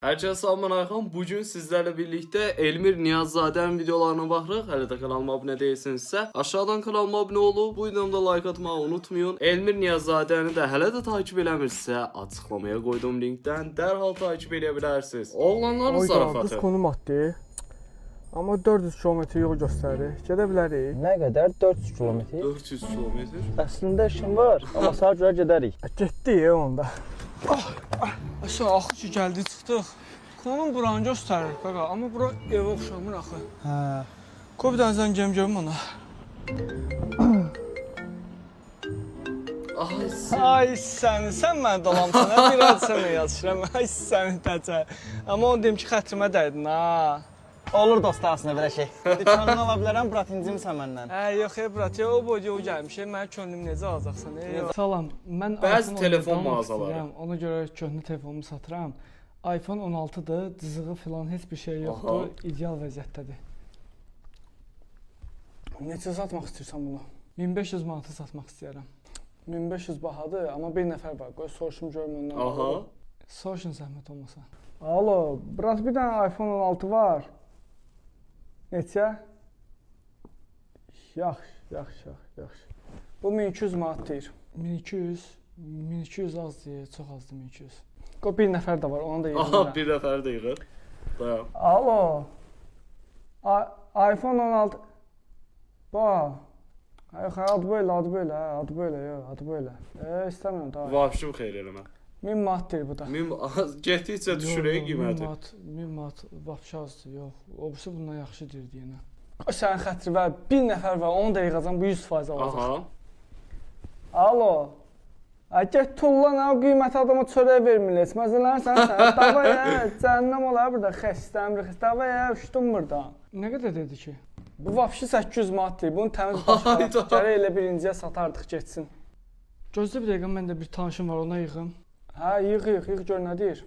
Herkese salam, Ayxan. Bugün sizlerle birlikte Elmir Niyazzade'nin videolarına baxırıq. Hələ də kanalıma abunə deyilsinizsə, aşağıdan kanalıma abunə olub, bu videomda like atmağı unutmayın. Elmir Niyazzade'ni də hələ də takip eləmirsə, açıqlamaya qoyduğum linkdən dərhal takip edə bilərsiniz. Oğlanların zarafatı. Qız konum atdı. Amma 400 kilometr yol göstərir. Gedə bilərik. Nə qədər? 400 kilometr. 400 kilometr. Əslində işim var, amma sağa görə gedərik. Getdik onda. Aşağı axı ki gəldik çıxdıq. Konum buranı göstərir qaqa, amma bura evə oxşamır axı. Hə. Qoy bir dənə zəng görüm ona. Ay sən məni dalamsan, biraz sənə yazışıram. Ay səni təcə. Amma onu deyim ki, xətrimə dəydin ha. Olur dostarsına belə şey. Dükkanını ala bilərəm, brat incimsən məndən. Yox, brat, o boyda o gəlmiş. Mənim könlüm necə alacaqsan? Salam, mən Bəzi iPhone telefon 17 mağazaları. istəyirəm, ona görə köhnə telefonumu satıram. iPhone 16-dır, cızığı filan heç bir şey yoxdur, ideal vəziyyətdədir. Neçə satmaq istəyirsən bunu? 1500 manata satmaq istəyirəm. 1500 bahadır, amma bir nəfər var. Qoy soruşum görüm ondan. Aha. Soruşun zəhmət olmasa. Alo, brat, bir dənə iPhone 16 var. Neçə? Yaxşı. Bu 1200 manat deyir. 1200 az deyir, çox azdır 1200. Qoy bir nəfər də var, onu da yığıram. Aha, bir nəfər də yığır. Dayan. Alo. iPhone 16. Bax. Yox, adı belə. İstəmirəm daha. Vapşım xeyir eləmə. 1000 manat deyir bu da. Getdikcə düşürək qiyməti. 1000 manat vapşı azdır, yox. O birisi bundan yaxşı deyir deyənə. O sənin xətri var, bir nəfər var, onu da yığacam, bu 100% alacaq. Aha. Alo. Get tullan, o qiyməti adama çörək vermirlər. Məsələn, sən davaya, cəhənnəm olar burada, xəstəmir, davaya, uçdum buradan. Nə qədər dedi ki? Bu vapşı 800 manat deyir, bunu təmiz başa gərək elə birinciyə satardıq, geçsin. Gözlə bir dəqiqə, mən də bir tanışım var, ona yığım. Hə, yığ, gör nə deyir.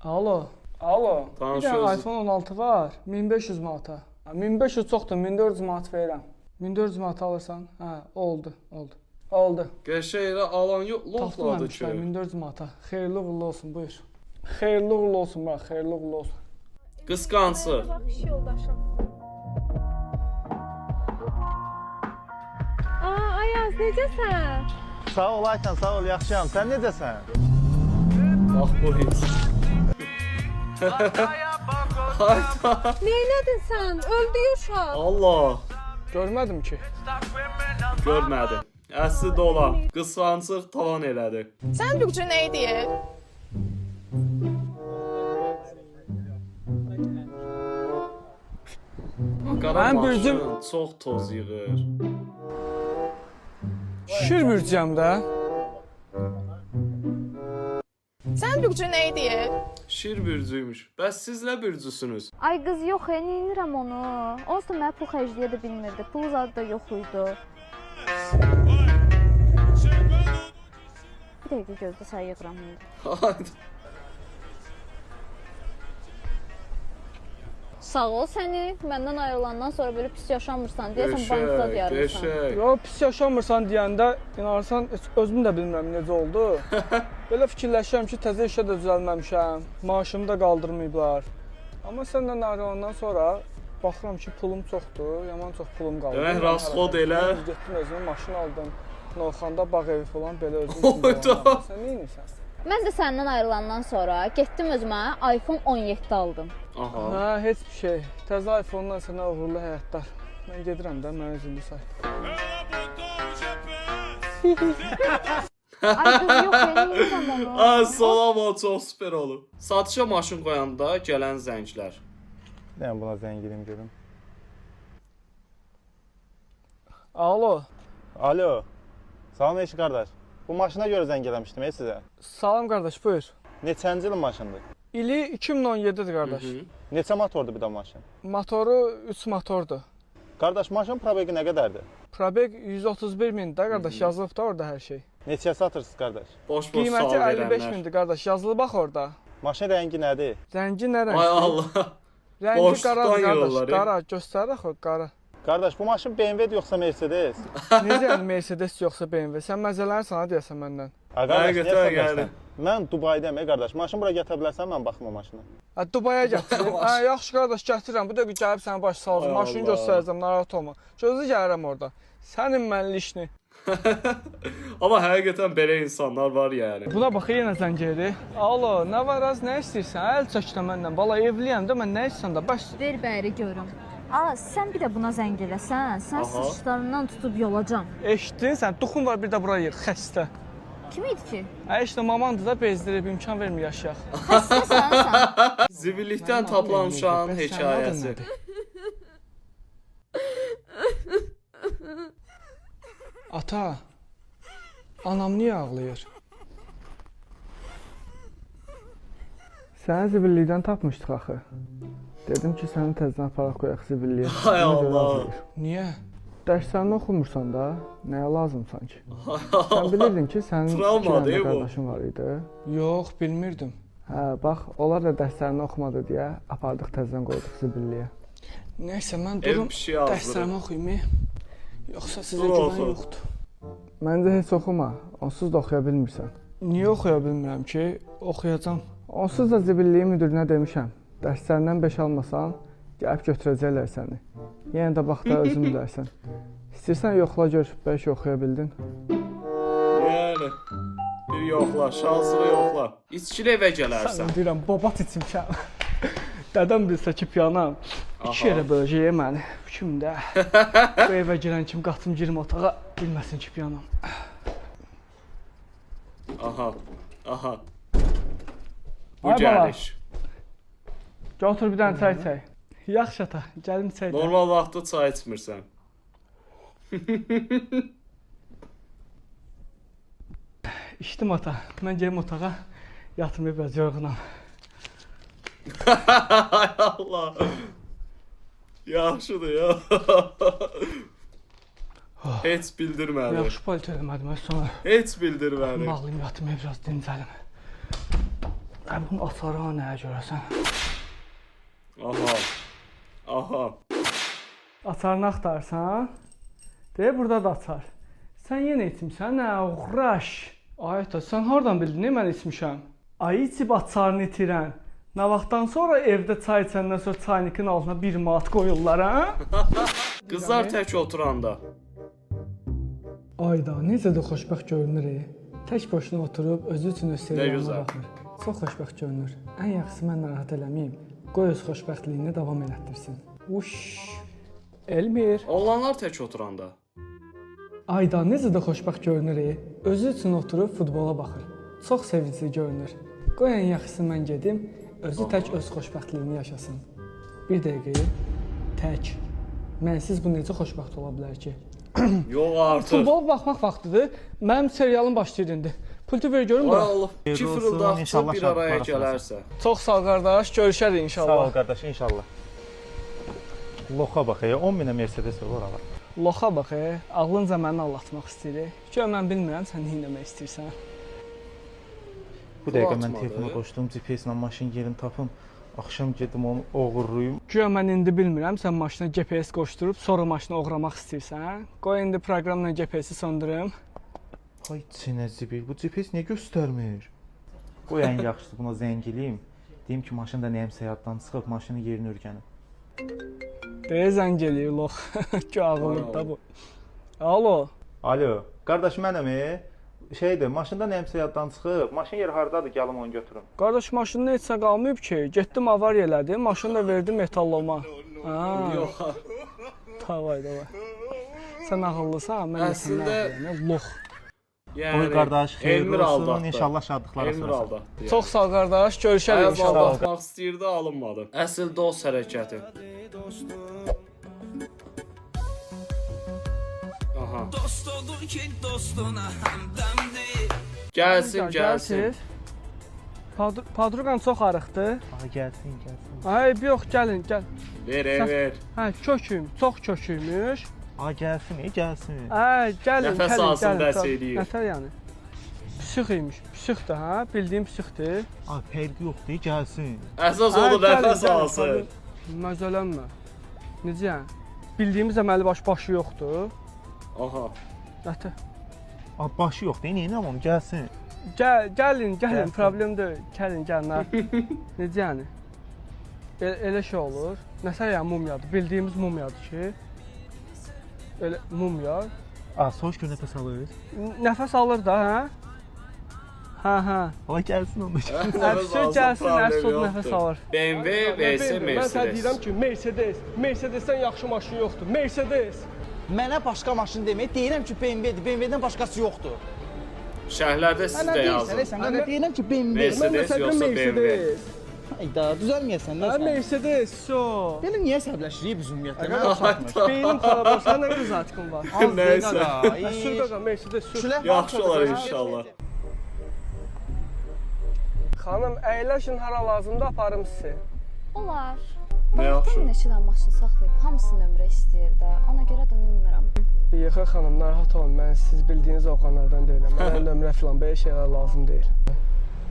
Alo. Bir dənə iPhone 16 var, 1500 manata. 1500 çoxdur, 1400 manat verirəm. 1400 manat alırsan, hə, oldu. Qəşəng elə alan yoxladı ki. 1400 manata. Xeyirli uğurlu olsun, buyur. Xeyirli uğurlu olsun, bax, xeyirli uğurlu olsun. Qısqancı. Bax, yoldaşım. Ayaz, necəsən? Sağ ol Aytan, sağ ol, yaxşıyam. Sən necəsən? Bax bu his. Hayda. Neylədin sən? Öldü uşaq. Allah. Görmədim ki. Görmədim. Əsli dola. Qısqancıq tavan elədi. Sən Türkçə nə deyir? Mən bürcüm çox toz yığır. şir bürcəm də. Sən Türkçə nə deyir? Şir bürcüymüş. Bəs siz nə bürcüsünüz? Ay qız yox, neynirəm onu. Onsuz da mənə pul xərcləyə də bilmirdi. Pul zadı da yox idi. Bir dəqiqə gözlə, sən yığıram indi. Hayda. Sağ ol səni. Məndən ayrılandan sonra belə pis yaşamırsan deyəsən bankda deyərsən. Qəşəng. Yo, pis yaşamırsan deyəndə inanırsan özüm də bilmirəm necə oldu. Belə fikirləşirəm ki, təzə işə də düzəlməmişəm. Maaşımı da qaldırmayıblar. Amma səndən ayrılandan sonra baxıram ki, pulum çoxdur, yaman çox pulum qaldı. Demək rasxod elə. Getdim özümə maşın aldım. Novxanda bağ evi falan belə özüm Oyda. üçün. Sən nə edirsən? Mən də səndən ayrılandan sonra getdim özümə iPhone 17 aldım. Aha. Hə, heç bir şey. Təzə iPhone-dan sənə uğurlu həyatlar. Mən gedirəm də, mənə üzüldü say. Ay qız yox, neynirəm onu. Ay salam, çox super olub. Satışa maşın qoyanda gələn zənglər. Deyəm buna zəng edeyim görüm. Alo. Alo. Salam eşi qardaş. Bu maşına görə zəng eləmişdim sizə. Salam qardaş, buyur. Neçənci ilin maşındır? İli 2017-dir qardaş. Neçə motordur bir də maşın? Motoru 3 motordur. Qardaş, maşın probegi nə qədərdir? Probeg 131 mindir də qardaş, yazılıb da orada hər şey. Neçəyə satırsınız qardaş? Boş Qiyməti sual 55 verənlər. mindir qardaş, yazılıb bax orada. Maşın rəngi nədir? Rəngi nə rəng? Ay Allah. Rəngi boşluqdan qaradır yığırlar, qardaş, qara. Göstər axı, qara. Qardaş, bu maşın BMW-dir yoxsa Mercedes? Necə yəni Mercedes yoxsa BMW? Sən məzələnirsən ha deyəsən məndən. Qardaş, niyə Həqiqətən soruşursan? yəni. Mən Dubaydayım qardaş. Maşın bura gətirə bilərsən, mən baxım o maşına. Dubaya gətirim. Yaxşı qardaş, gətirirəm. Bu dəqiqə gəlib sənə baş salacağam. Ay Maşını Allah. göstərəcəm, narahat olma. Gözü gəlirəm orada. Sənin mənli işini. Amma həqiqətən belə insanlar var yəni. Buna bax, yenə zəng edir. Alo, nə var az, nə istəyirsən? Əl çəkdə məndən. Valla evliyəm də, mən nə istəyirsən də, bəs. Ver bəri görüm. Sən bir də buna zəng eləsən, sən Aha. saçlarından tutub yolacam. Eşitdin sən, duxun var bir də buraya yer, xəstə. Kim idi ki? İşte mamandır da bezdirib, imkan vermir yaşayaq. Xəstəsən sən. Zibillikdən tapılan uşağın hekayəsi. Ata, anam niyə ağlayır? Səni zibillikdən tapmışdıq axı. Dedim ki, səni təzdən aparaq qoyaq zibilliyə. Hay Allah. Niyə? Dərslərini oxumursan da, nəyə lazımsan ki? Sən bilirdin ki, sənin Travmadır iki bu. qardaşın var idi. Yox, bilmirdim. Hə, bax, onlar da dərslərini oxumadı deyə apardıq təzdən qoyduq zibilliyə. Nəysə, mən durum, bir şey yazdırım. dərslərimi oxuyum. Yoxsa sizə Dur, güvən oxu. yoxdur. Məncə heç oxuma, onsuz da oxuya bilmirsən. Niyə oxuya bilmirəm ki? Oxuyacam. Onsuz da zibilliyi müdirinə demişəm. Dərslərindən 5 almasan, gəlib götürəcəklər səni. Yenə də bax da özün bilərsən. İstəyirsən yoxla gör, bəlkə oxuya bildin. Yəni bir yoxla, şansını yoxla. İçkili evə gələrsən. Deyirəm, babat içmişəm. Dədəm bilsə ki, piyanam. İki yerə böləcək məni. Kimdə? Bu evə girən kim qatım girim otağa, bilməsin ki, piyanam. Aha, aha. Bu Ay bala. gəliş. Götür bir dənə çay çək. Yaxşı ata, gəlim çay. Normal vaxtda çay içmirsən. İçdim ata. Mən gedim otağa. Yatım biraz yorğunam. Ay Allah. Yaxşıdır ya. Heç bildirmədi. Yaxşı palto eləmədim mən sonra. Heç bildirmədi. Bağlayım yatım biraz dincəlim. Bunun açarı nəyə görəsən? Aha. Aha. Açarını axtarsan? Deyə burada da açar. Sən yenə içmişsən, nə uğraş? Ay ata, sən hardan bildin mən içmişəm? Ay içib açarını itirən. Nə vaxtdan sonra evdə çay içəndən sonra çaynikin altına 1 manat qoyurlar, hə? Qızlar tək oturanda. Ayda, necə də xoşbəxt görünür. Tək başına oturub özü üçün öz gözəl. serialına baxır. Çox xoşbəxt görünür. Ən yaxşısı mən narahat eləməyim. Qoy öz xoşbəxtliyini davam elətdirsin. Uş. Elmir. Oğlanlar tək oturanda. Ayda, necə də xoşbəxt görünür. Özü üçün oturub futbola baxır. Çox sevincli görünür. Qoy ən yaxşısı mən gedim, özü tək öz xoşbəxtliyini yaşasın. Bir dəqiqə. Tək. Mənsiz bu necə xoşbəxt ola bilər ki? Yox artıq. Futbol baxmaq vaxtıdır. Mənim serialım başlayır indi. Pultu ver görüm Ay bura. Allah. İki Xeyirli olsun, fırıldaqçı inşallah bir araya şadlıqlar gələrsə. Çox sağ ol qardaş, görüşərik inşallah. Sağ ol qardaş, inşallah. Loxa bax, 10 minə Mercedes olur ala. Loxa bax, ağlınca məni aldatmaq istəyir. Ki mən bilmirəm sən nə etmək istəyirsən. Bu dəqiqə mən atmadı. telefona qoşdum, GPS-lə maşın yerini tapım. Axşam gedim onu oğurlayım. Güya mən indi bilmirəm, sən maşına GPS qoşdurub sonra maşını oğramaq istəyirsən. Qoy indi proqramla GPS-i söndürüm. Hay çinə zibil, bu GPS niyə göstərmir? Qoy ən yaxşısı buna zəng eləyim. Deyim ki, maşın da nəyimsə yaddan çıxıb, maşının yerini öyrənim. Deyə zəng eləyir lox. Ki ağıllıdır da bu. Alo. Alo, qardaş mənəm. Şeydir, maşında nəyimsə yaddan çıxıb. Maşın yeri hardadır? Gəlim onu götürüm. Qardaş maşının heç nə qalmayıb ki. Getdim avariya elədim, maşını da verdim metalloma. Ha. Yox. Davay. Sən ağıllısan, mən də Əslində- səndən lox. Yəni Qoy qardaş, xeyirli Elmir olsun. aldatdı. İnşallah şadlıqlara Elmir sürəsən. aldatdı. Çox sağ ol qardaş, görüşərik Ayaz inşallah. aldatmaq istəyirdi, alınmadı. Əsl dost hərəkəti. Aha. Dost odur ki dostuna həmdəmdir. Gəlsin. Padruqan çox arıqdır. Aha, gəlsin. Ay, yox, gəlin, gəl. Ver. Hə, köküm, çox köküymüş. Aha, gəlsin. Hə, gəlin, Nəfəs alsın, bəs eləyir. Nətər yəni? Psix imiş. Psixdir, hə? Bildiyim psixdir. Aha, fərqi yoxdur, gəlsin. Əsas odur nəfəs alsın. Məzələnmə. Necə yəni? Bildiyimiz əməli başı yoxdur. Aha. Nətər? Aha, başı yoxdur, neynəm onu, gəlsin. Gəlin, Gəl. problem deyil. Gəlin. Necə yəni? Elə şey olur. Nəsə ya mumyadır. Bildiyimiz mumyadır ki. Elə mumya. Soğuş gün nəfəs alır. Nəfəs alır da, hə? Hə. Ola gəlsin onda. Əfsür gəlsin, əfsur nəfəs alır. BMW vs Mən sənə Mercedes. deyirəm ki, Mercedes-dən yaxşı maşın yoxdur. Mercedes. Mənə başqa maşın demək, deyirəm ki, BMW-dir. BMW-dən başqası yoxdur. Şərhlərdə siz də yazın. Mən deyirəm ki, BMW. Mercedes yoxsa BMW. Hayda, düzəlməyəsən də sən. Mercedes, so. Belə niyə əsəbləşirik biz ümumiyyətlə? Mən Arkadaş, beynim xarab, sən nə qədər zatkın var? Nəysə. Sür qaqa, Mercedes sür. Yaxşı olar inşallah. Xanım, əyləşin hara lazımda aparım sizi. Olar. Nə yaxşı. Balıqdan neçə dənə maşın saxlayıb, hamısı nömrə istəyir də. Ona görə də bilmirəm. Yıxı xanım, narahat olun, mən siz bildiyiniz oğlanlardan deyiləm. Mənə nömrə filan, belə şeylər lazım deyil.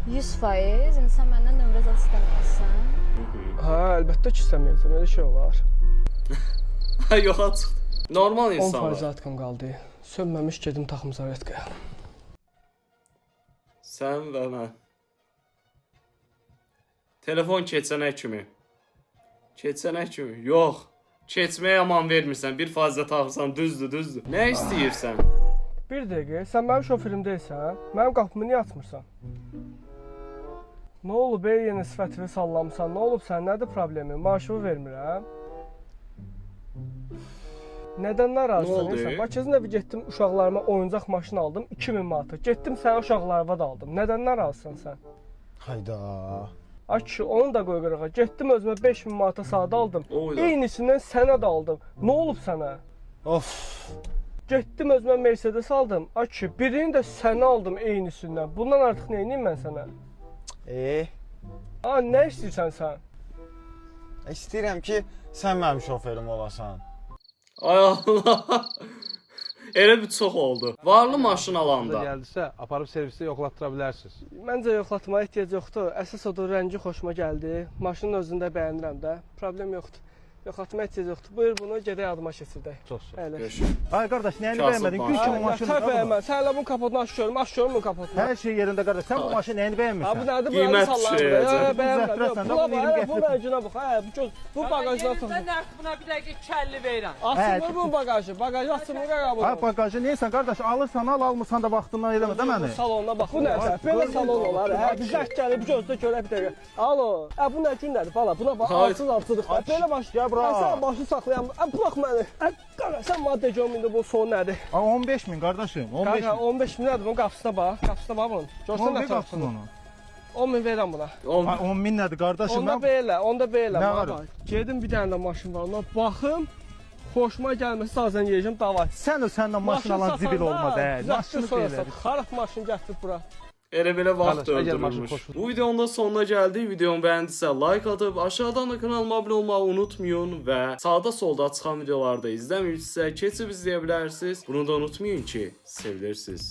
100%, indi sən məndən nömrə zad istəməyəsən. Hə, əlbəttə ki, istəməyəcəm, elə şey olar. Yoxa çıxdı. Normal 10% insanlar. zatkım qaldı. Sönməmiş gedim taxım zaretkaya. Sən və mən. Telefon keçənə kimi. Yox. Keçməyə aman vermirsən. 1% taxırsan, düzdür. Nə istəyirsən? Bir dəqiqə, sən mənim şoferim deyilsən, mənim qapımı niyə açmırsan? Nə olub, yenə sifətini sallamısan, nə olub sən, nədir problemin? Maaşımı vermirəm. Nədən Nə narazısan? oldu? Bakızın evi getdim, uşaqlarıma oyuncaq maşın aldım, 2000 manata. Getdim sənə uşaqlarıma da aldım. Nədən narazısan sən? Hayda. Ay kişi, onu da qoy qırağa. Getdim özümə 5000 manata sadə aldım. Oyla. Eynisindən sənə də aldım. Nə olub sənə? Of. Getdim özümə Mercedes aldım. Ay kişi, birini də sənə aldım eynisindən. Bundan artıq nə edeyim mən sənə? Nə istəyirsən sən? İstəyirəm ki, sən mənim şoferim olasan. Ay Allah. Elə bir çox oldu. Varlı maşın alanda. Gəldisə, aparıb servisdə yoxlatdıra bilərsiniz. Məncə yoxlatmaya ehtiyac yoxdur. Əsas odur, rəngi xoşuma gəldi. Maşının özünü də bəyənirəm də. Problem yoxdur. Yoxlatmaya ehtiyac yoxdur. Buyur bunu gedək adıma keçirdək. Çox sağ ol. Əyləş. Görüşürüz. Ay qardaş, nəyini Kasıb bəyənmədin? maşın. Gül kimi maşın. Sən bəyənmə. Sən elə bunun kapotunu aç görüm bunun kapotunu. Hər şey yerində qardaş. Sən bu maşını nəyini Ha bu bəyənmirsən? nədir? Bu Qiymət sallanır. düşürəcək. Bəyənmirəm. Bunu Buna zəhmət bax, bu rənginə bax. Bu göz, bu bagajdan Yerində çıxır. nərd buna bir dəqiqə kəlli verirəm. Açılır bu bagajı. Bagajı açılır qaqa bu. Ay bagajı neysən qardaş? Alırsan al, almırsan da vaxtından eləmə də məni. Salonuna bax. Bu nə? Belə salon olar. Hə, biz gəlib gözdə görək bir dəqiqə. Alo. Bu nə gündədir bala? Buna bax. Alsız-alsızlıq. Belə baş. Ya bura. Sən başı saxlayan. Burax məni. Qaqa sən maddə görmündə bu son nədir? 15.000 qardaşım, 15.000. Qaqa 15 min nədir? Bunun qapısına bax. Qapısına bax bunun. Görsən nə Nə qapsın onu? 10 min verirəm buna. Ay 10.000 nədir qardaşım? Onda belə, onda belə. Nə var? Gedim bir dənə də maşın var. Ona baxım. Xoşuma gəlməsi sazən yeyəcəm davay. Səndən maşın alan zibil olmaz hə. Maşını söyləsən. Xarab maşın gətirib bura. Elə belə vaxt Qardaş, əgər maşın öldürülmüş. xoşuna- Bu videonun da sonuna gəldik. Videomu bəyəndisə like atıb aşağıdan da kanalıma abunə olmağı unutmayın və sağda solda çıxan videoları da izləmirsinizsə keçib izləyə bilərsiniz. Bunu da unutmayın ki, sevilirsiniz.